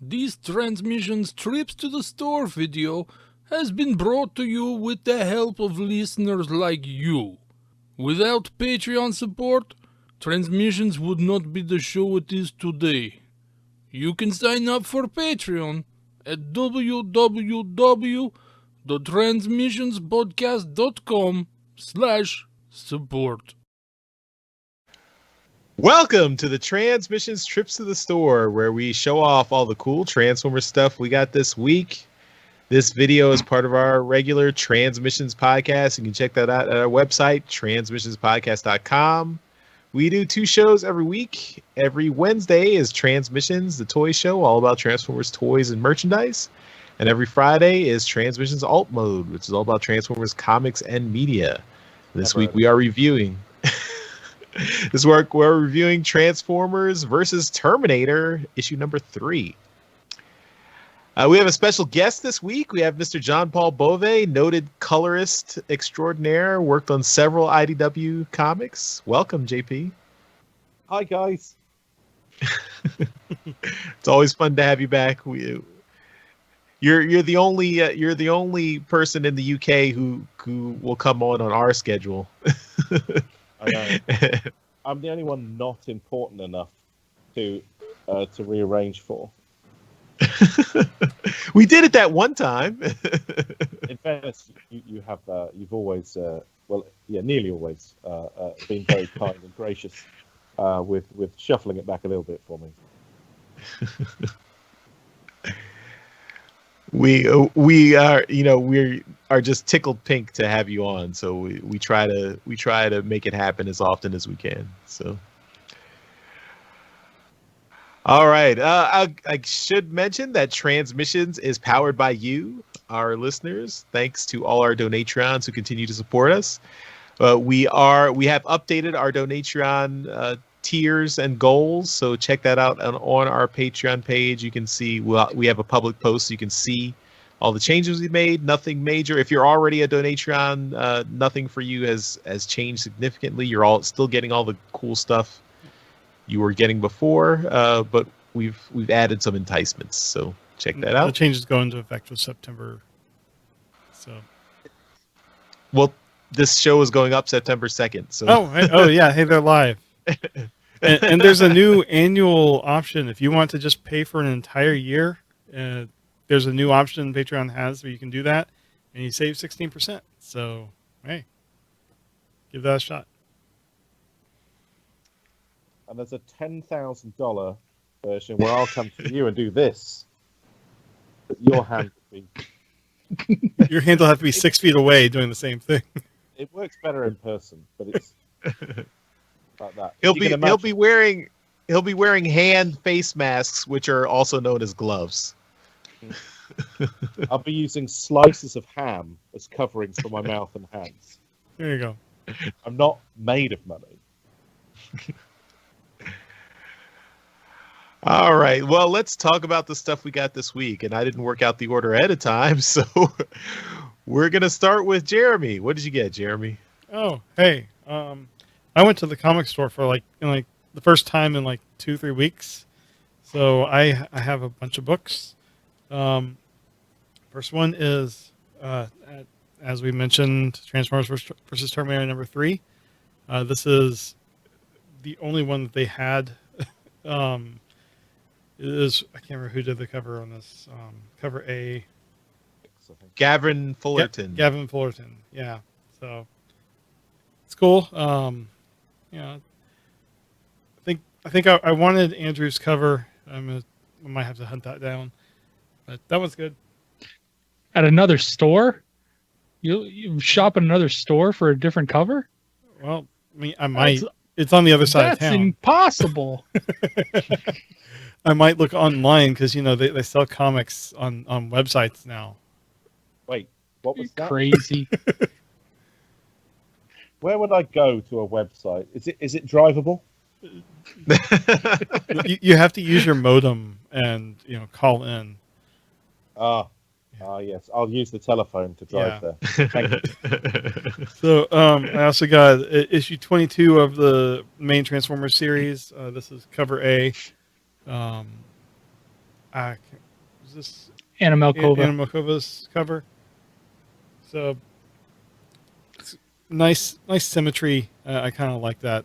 This Transmissions Trips to the Store video has been brought to you with the help of listeners like you. Without Patreon support, Transmissions would not be the show it is today. You can sign up for Patreon at www.transmissionspodcast.com/support. Welcome to the Transmissions Trips to the Store, where we show off all the cool Transformers stuff we got this week. This video is part of our regular Transmissions podcast. You can check that out at our website, transmissionspodcast.com. We do 2 shows every week. Every Wednesday is Transmissions, the toy show, all about Transformers toys and merchandise. And every Friday is Transmissions Alt Mode, which is all about Transformers comics and media. This week we are reviewing... This week we're reviewing Transformers versus Terminator, issue number 3. We have a special guest this week. We have Mr. John Paul Bove, noted colorist extraordinaire, worked on several IDW comics. Welcome, JP. Hi, guys. It's always fun to have you back. You're the only person in the UK who will come on our schedule. I know. I'm the only one not important enough to rearrange for. We did it that one time. In fairness, you've always, nearly always been very kind and gracious with shuffling it back a little bit for me. We are just tickled pink to have you on, so we try to make it happen as often as we can. So, all right, I should mention that Transmissions is powered by you, our listeners. Thanks to all our Donatrons who continue to support us. We have updated our Donatron tiers and goals, so check that out on our Patreon page. You can see we have a public post, so you can see all the changes we made. Nothing major. If you're already a Donatron, nothing for you has changed significantly. You're all still getting all the cool stuff you were getting before, but we've added some enticements, so check that out. The changes go into effect with September. So, well, this show is going up September 2nd. So yeah, hey, they're live. and there's a new annual option if you want to just pay for an entire year. There's a new option Patreon has where you can do that, and you save 16%. So, hey, give that a shot. And there's a $10,000 version where I'll come to you and do this. But your hand would be... Your hand will have to be 6 feet away doing the same thing. It works better in person, but it's like that. He'll be wearing hand face masks, which are also known as gloves. I'll be using slices of ham as coverings for my mouth and hands. There you go. I'm not made of money. All right. Well, let's talk about the stuff we got this week. And I didn't work out the order ahead of time, so we're going to start with Jeremy. What did you get, Jeremy? Oh, hey. I went to the comic store for the first time in 2-3 weeks. So I have a bunch of books. First one is, as we mentioned, Transformers versus Terminator number 3. This is the only one that they had. I can't remember who did the cover on this. Cover A. Gavin Fullerton. Gavin Fullerton. Yeah. So it's cool. I think I wanted Andrew's cover. I might have to hunt that down, but that was good. At another store? You shop at another store for a different cover? Well, I might. It's on the other side of town. That's impossible. I might look online because they sell comics on websites now. Wait, what was that? Crazy. Where would I go to a website? Is it drivable? You have to use your modem and call in. Yes, I'll use the telephone to drive there. Thank you. So I also got issue 22 of the main Transformers series. This is cover A. is this Anna Malkova. Anna Malkova's cover? So it's nice symmetry. I kind of like that.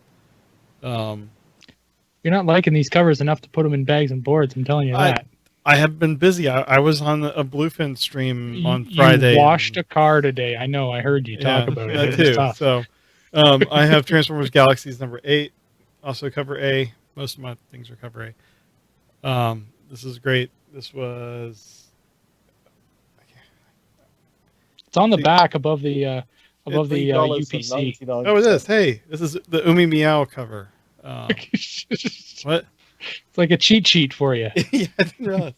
You're not liking these covers enough to put them in bags and boards. I'm telling you that. I have been busy. I was on a Bluefin stream on You Friday. washed a car today. I know. I heard you talk about it. That It was too. tough. So I have Transformers Galaxies number 8, also cover A. Most of my things are cover A. This is great. This was. It's on the back above the UPC. Oh, it is. Hey, this is the Umi Meow cover. What? It's like a cheat sheet for you. Yeah, I didn't realize.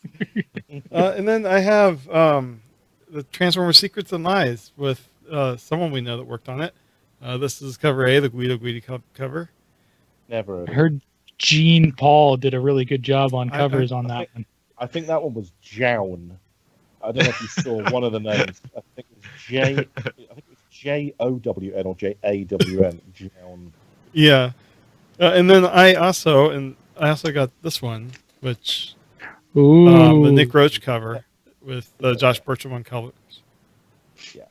And then I have the Transformers Secrets and Lies with someone we know that worked on it. This is cover A, the Guido Guidi cover. Never heard I of it. heard Gene Paul did a really good job on covers on that one. I think that one was Jown. I don't know if you saw one of the names. I think it was Jown or JAWN. Jown. Yeah. And then I also got this one, which Ooh. the Nick Roach cover with Josh Burcham on colors. Yeah.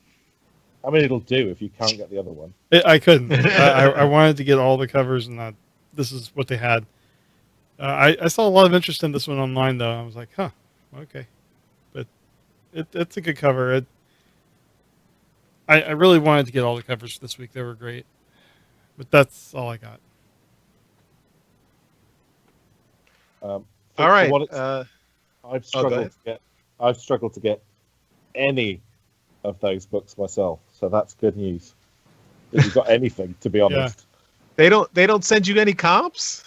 I mean, it'll do if you can't get the other one. I couldn't. I wanted to get all the covers, and this is what they had. I saw a lot of interest in this one online, though. I was like, huh, okay. But it's a good cover. I really wanted to get all the covers this week. They were great. But that's all I got. All right. I've struggled to get any of those books myself, so that's good news. If you've got anything, to be honest. They don't send you any comps?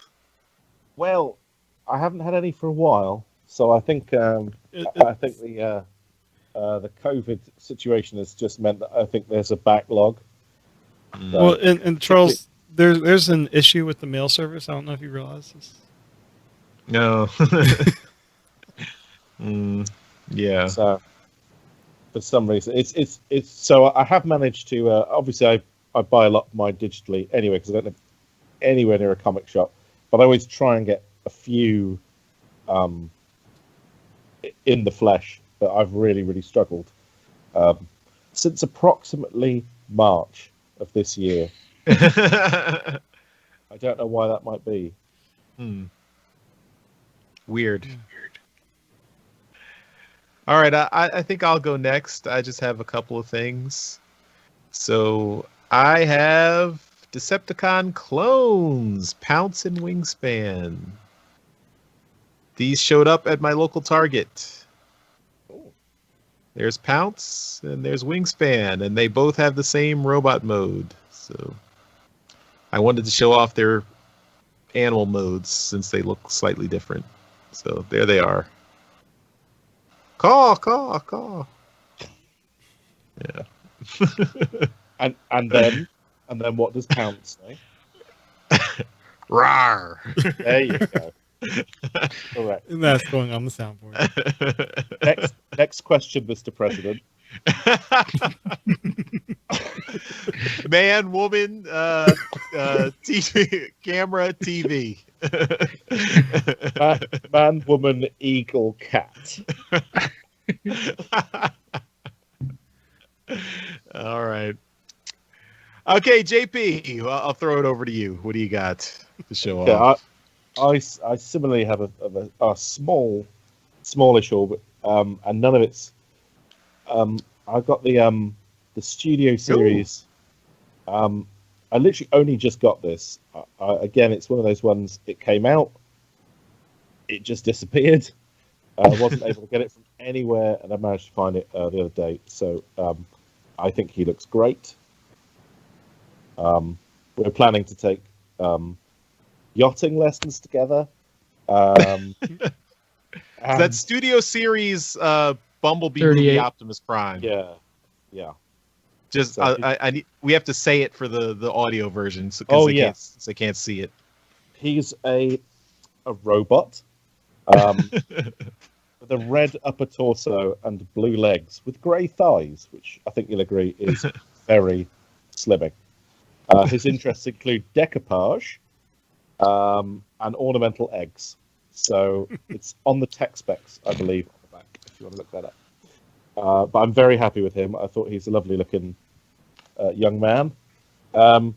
Well, I haven't had any for a while, so I think the COVID situation has just meant that I think there's a backlog. Well, and Charles, there's an issue with the mail service. I don't know if you realize this. No. Yeah. So for some reason, it's so I have managed to. Obviously, I buy a lot of mine digitally anyway because I don't live anywhere near a comic shop. But I always try and get a few in the flesh. But I've really struggled since approximately March of this year. I don't know why that might be. Weird. All right, I think I'll go next. I just have a couple of things. So I have Decepticon clones, Pounce and Wingspan. These showed up at my local Target. There's Pounce and there's Wingspan, and they both have the same robot mode. So I wanted to show off their animal modes since they look slightly different. So there they are. Caw. Yeah. And then what does Pounce say? Rawr. There you go. Correct. And that's going on the soundboard. Next question, Mr. President. Man, woman, TV, camera, TV. Man, woman, eagle, cat. All right. Okay, JP, I'll throw it over to you. What do you got to show off? I similarly have a smallish orbit, and none of it's. I've got the Studio Series. Ooh. I literally only just got this. Again, it's one of those ones. It came out, it just disappeared. I wasn't able to get it from anywhere, and I managed to find it the other day. So I think he looks great. We're planning to take yachting lessons together. That Studio Series Bumblebee movie Optimus Prime. Yeah. Just So we have to say it for the audio version because they can't see it. He's a robot with a red upper torso and blue legs with grey thighs, which I think you'll agree is very slimming. His interests include decoupage and ornamental eggs. So it's on the tech specs, I believe, on the back, if you want to look that up. But I'm very happy with him. I thought he's a lovely looking young man. I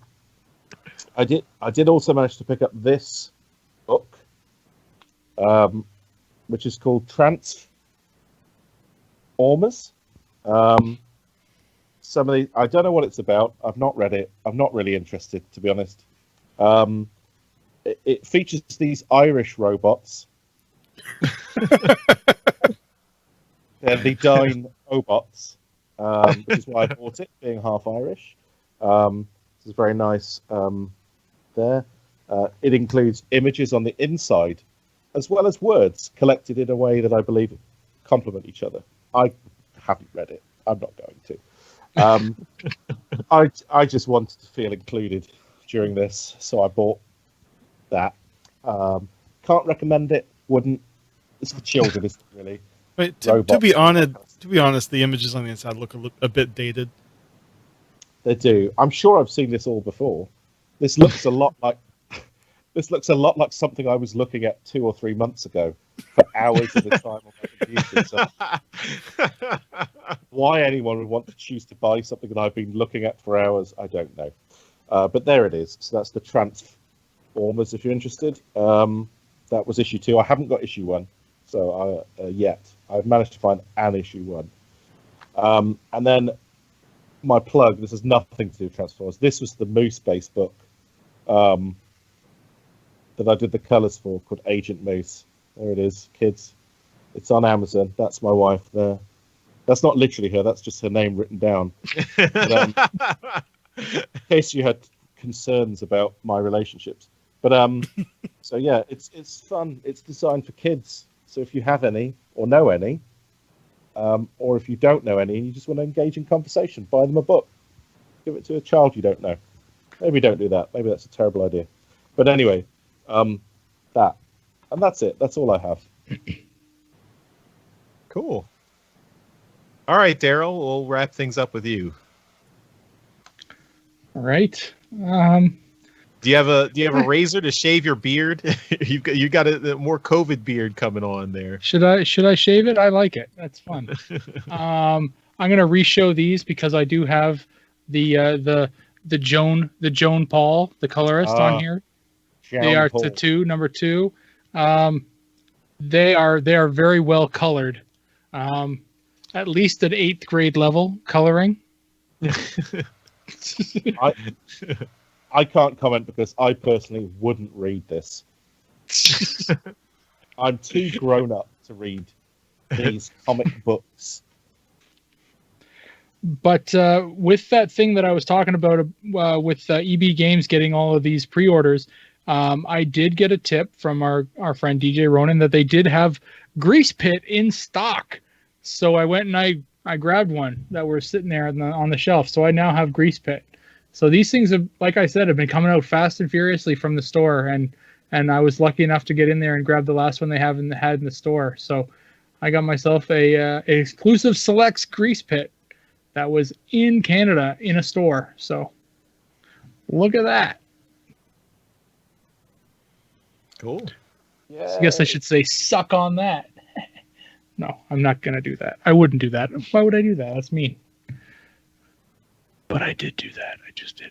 did also manage to pick up this book, which is called Transformers. Some of I don't know what it's about. I've not read it. I'm not really interested, to be honest. It features these Irish robots. They're the Dine robots, which is why I bought it, being half Irish. This is very nice there. It includes images on the inside, as well as words collected in a way that I believe complement each other. I haven't read it. I'm not going to. I just wanted to feel included during this, so I bought that. Can't recommend it. Wouldn't. It's for children, isn't it, really? But to be honest, the images on the inside look a bit dated. They do. I'm sure I've seen this all before. This looks a lot like something I was looking at 2 or 3 months ago for hours at a time on my computer. So why anyone would want to choose to buy something that I've been looking at for hours, I don't know. But there it is. So that's the Transformers, if you're interested. That was issue 2. I haven't got issue 1, so yet. I've managed to find an issue 1. And then my plug, this has nothing to do with Transformers. This was the Moose-based book that I did the colours for, called Agent Moose. There it is, kids. It's on Amazon. That's my wife there. That's not literally her. That's just her name written down. But, in case you had concerns about my relationships. But so yeah, it's fun. It's designed for kids. So if you have any or know any, or if you don't know any and you just want to engage in conversation, buy them a book. Give it to a child you don't know. Maybe don't do that. Maybe that's a terrible idea. But anyway, that. And that's it. That's all I have. Cool. All right, Darryl, we'll wrap things up with you. All right. Do you have a razor to shave your beard? you got a more COVID beard coming on there. Should I shave it? I like it. That's fun. I'm gonna re-show these because I do have the Joan Paul, the colorist, on here. They are number 2. They are very well colored. At least at 8th grade level coloring. I can't comment because I personally wouldn't read this. I'm too grown up to read these comic books. But with that thing that I was talking about with EB Games getting all of these pre-orders, I did get a tip from our friend DJ Ronan that they did have Grease Pit in stock. So I went and I grabbed one that were sitting there on the shelf. So I now have Grease Pit. So these things have, like I said, have been coming out fast and furiously from the store, and I was lucky enough to get in there and grab the last one they had in the store. So I got myself a exclusive Selects Grease Pit that was in Canada in a store. So look at that. Cool. Yeah. So I guess I should say suck on that. No, I'm not gonna do that. I wouldn't do that. Why would I do that? That's mean. But I did do that. I just did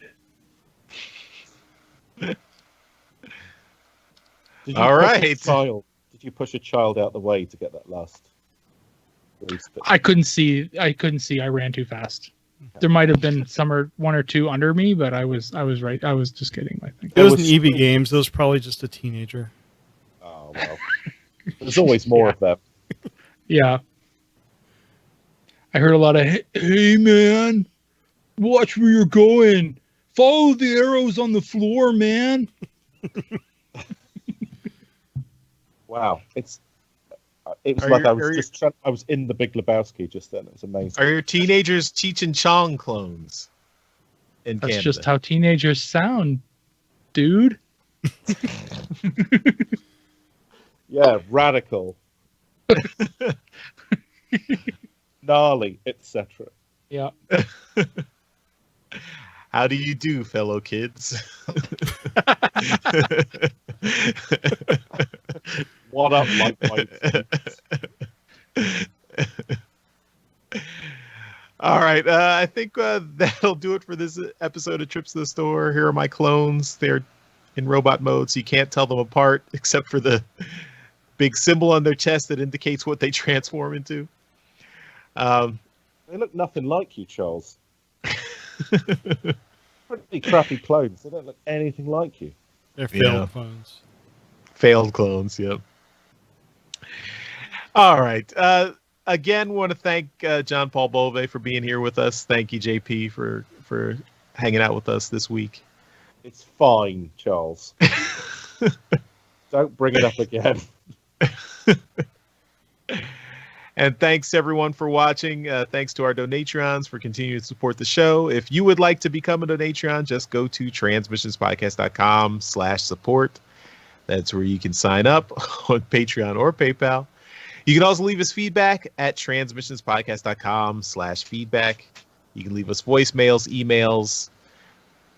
it. All right. Did you push a child out the way to get that last? I couldn't see. I ran too fast. There might have been one or two under me, but I was right. I was just kidding. I think it was an EB Games. It was probably just a teenager. Oh well. There's always more of them. Yeah. I heard a lot of hey man, watch where you're going. Follow the arrows on the floor, man. Wow, it was like I was in the Big Lebowski just then. It was amazing. Are your teenagers Cheech and Chong clones in Canada? That's just how teenagers sound, dude. Yeah, radical, gnarly, etc. Yeah. How do you do, fellow kids? What up, like All right. I think that'll do it for this episode of Trips to the Store. Here are my clones. They're in robot mode, so you can't tell them apart except for the big symbol on their chest that indicates what they transform into. They look nothing like you, Charles. Pretty crappy clones. They don't look anything like you. They're failed phones. Failed clones, yep. All right. Again, want to thank John Paul Bove for being here with us. Thank you, JP, for hanging out with us this week. It's fine, Charles. Don't bring it up again. And thanks everyone for watching. Thanks to our Donatrons for continuing to support the show. If you would like to become a Donatron, just go to transmissionspodcast.com/support. That's where you can sign up on Patreon or PayPal. You can also leave us feedback at transmissionspodcast.com/feedback. You can leave us voicemails, emails,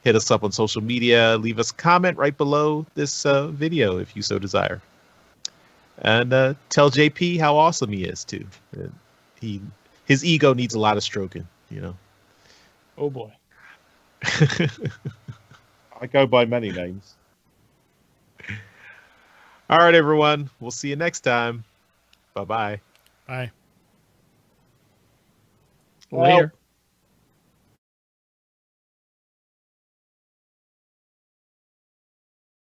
hit us up on social media, leave us a comment right below this video if you so desire. And tell JP how awesome he is too. His ego needs a lot of stroking, you know. Oh boy. I go by many names. All right, everyone. We'll see you next time. Bye-bye. Bye. Later.